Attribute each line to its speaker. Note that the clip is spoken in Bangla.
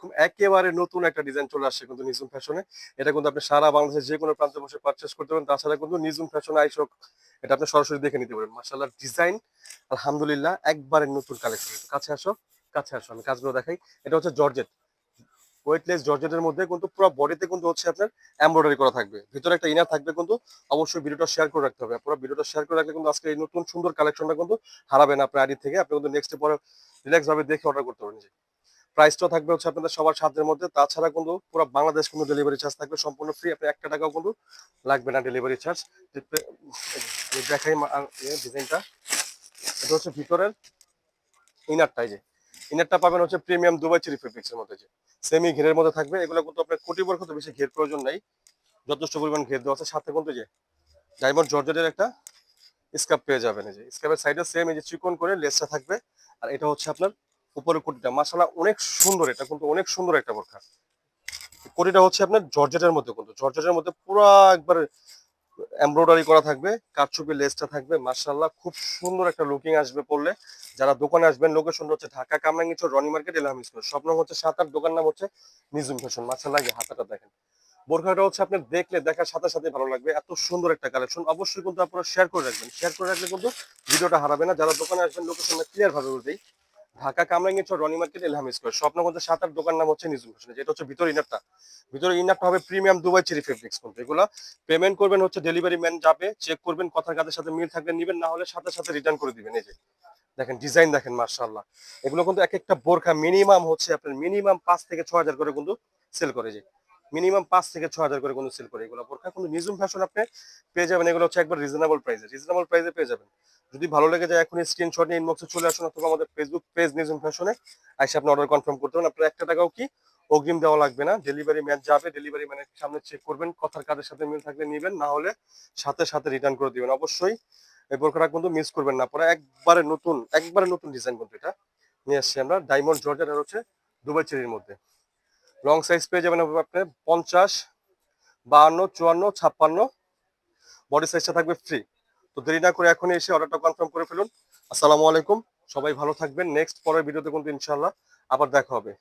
Speaker 1: আলাইকুম। একেবারে নতুন একটা ডিজাইন চলে আসছে কিন্তু নিঝুম ফ্যাশনে। এটা কিন্তু আপনি সারা বাংলাদেশের যেকোনো প্রান্তে বসে পারচেজ করতে পারেন। তাছাড়া কিন্তু নিঝুম ফ্যাশনে আইসা এটা আপনি সরাসরি দেখে নিতে পারেন। মাশাআল্লাহ ডিজাইন আলহামদুলিল্লাহ একবারে নতুন কালেকশন। কাছে আসো, কাছে আসো। আমি কাজগুলো দেখাই। এটা হচ্ছে জর্জেট। ওয়েটলেস জর্জেটের মধ্যে কিন্তু পুরো বডিতে কিন্তু হচ্ছে আপনার এমব্রয়ডারি করা থাকবে। ভিতরে একটা ইনার থাকবে কিন্তু অবশ্যই ভিডিওটা শেয়ার করে রাখতে হবে। পুরো ভিডিওটা শেয়ার করে রাখলে কিন্তু আজকে এই নতুন সুন্দর কালেকশনটা কিন্তু হারাবেন আপনার আইডি থেকে। আপনি কিন্তু নেক্সট পরে রিল্যাক্স ভাবে দেখে অর্ডার করতে পারেন। প্রাইসটাও থাকবে হচ্ছে আপনাদের সবার সাধ্যের মধ্যে। তাছাড়া কিন্তু পুরো বাংলাদেশ কিন্তু ডেলিভারি চার্জ থাকবে সম্পূর্ণ ফ্রি। আপনি একটা টাকাও কিন্তু লাগবে না ডেলিভারি চার্জ। দেখাই ডিজাইনটা। এটা হচ্ছে ভিতরের ইনারটা। এই যে ইনারটা পাবেন হচ্ছে প্রিমিয়াম দুবাই চেরি ফেব্রিক্স এর মধ্যে, যে সেমি ঘেরের মধ্যে থাকবে। এগুলো কিন্তু আপনার কোটি বড় কত বেশি ঘের প্রয়োজন নাই, যথেষ্ট পরিমাণ ঘের দেওয়া আছে। সাথে কিন্তু যে ডায়মন্ড জর্জেটের একটা স্কার্ফ পেয়ে যাবেন। এই যে স্কার্ফের সাইডে সেম এই যে চিকন করে লেসটা থাকবে। আর এটা হচ্ছে আপনার উপরের কোটিটা মাশাআল্লাহ অনেক সুন্দর। এটা কিন্তু অনেক সুন্দর একটা বোরখা। কোটিটা হচ্ছে আপনার জর্জেটের মধ্যে, কিন্তু জর্জেটের মধ্যে পুরো একবার এমব্রয়ডারি করা থাকবে, কারচুপি লেসটা থাকবে। মাশাআল্লাহ খুব সুন্দর একটা লুকিং আসবে পরলে। যারা দোকানে আসবেন, লোকেশন হচ্ছে ঢাকা কামরাঙ্গীরচর রনি মার্কেট এলহাম স্কুল, স্বপ্ন হচ্ছে 7-8, দোকান নাম হচ্ছে নিঝুম ফ্যাশন। মাশাআল্লাহ এই হাতাটা দেখেন, বোরখাটা হচ্ছে আপনি দেখলে দেখার সাথে সাথে ভালো লাগবে। এত সুন্দর একটা কালেকশন। অবশ্যই কিন্তু আপনারা শেয়ার করে রাখবেন। শেয়ার করে রাখলে কিন্তু ভিডিওটা হারাবে না। যারা দোকানে আসবেন লোকেশনটা ক্লিয়ার ভাবে বলতেই, ঢাকা কামরাঙ্গীরচর রনি মার্কেট এলহাম স্কয়ার, স্বপ্নগঞ্জের 7-8, দোকান নাম হচ্ছে নিঝুম ফ্যাশন। যেটা হচ্ছে ভিতর ইনারটা। ভিতরে ইনারটা হবে প্রিমিয়াম দুবাই চেরি ফেব্রিক্স। কিন্তু এগুলা পেমেন্ট করবেন হচ্ছে ডেলিভারি ম্যান যাবে, চেক করবেন, কথার কাজের সাথে মিল থাকলে নিবেন, না হলে সাথে সাথে রিটার্ন করে দিবেন। এই যে দেখেন ডিজাইন দেখেন মাশাআল্লাহ। এগুলো কিন্তু এক একটা বোরখা মিনিমাম হচ্ছে আপনার মিনিমাম 5 থেকে 6 হাজার করে কিন্তু সেল করে। যে মিনিমাম 5 থেকে 6 হাজার করে কিন্তু সেল করে এগুলো বোরখা। কিন্তু নিঝুম ফ্যাশন আপনি পেয়ে যাবেন এগুলো হচ্ছে একবার রিজনেবল প্রাইসে, রিজনেবল প্রাইসে পেয়ে যাবেন। যদি ভালো লেগে যায় এখন স্ক্রিনশট নিয়ে ইনবক্সে চলে আসুন, অথবা আমাদের ফেসবুক পেজ নিঝুম ফ্যাশনে এসে আপনি অর্ডার কনফার্ম করতে পারেন। আপনার একটা টাকাও কি অগ্রিম দেওয়া লাগবে না। ডেলিভারি ম্যান যাবে, ডেলিভারি ম্যানের সামনে চেক করবেন, কথার কাজের সাথে মিল থাকলে নিবেন, না হলে সাথে সাথে রিটার্ন করে দিবেন। অবশ্যই এই বোরখাটা কিন্তু মিস করবেন না। পরে একবারে নতুন ডিজাইন কিন্তু এটা নিয়ে আসছি আমরা, ডায়মন্ড জর্জেট আর হচ্ছে দুবাই চেরির মধ্যে। লং সাইজ পেয়ে যাবেন আপনি 50, 52, 54, 56। বডি সাইজটা থাকবে ফ্রি। তো দেরি না করে এখনই এসে অর্ডারটা কনফার্ম করে ফেলুন। আসসালামু আলাইকুম, সবাই ভালো থাকবেন। নেক্সট পরের ভিডিওতে কিন্তু ইনশাআল্লাহ আবার দেখা হবে।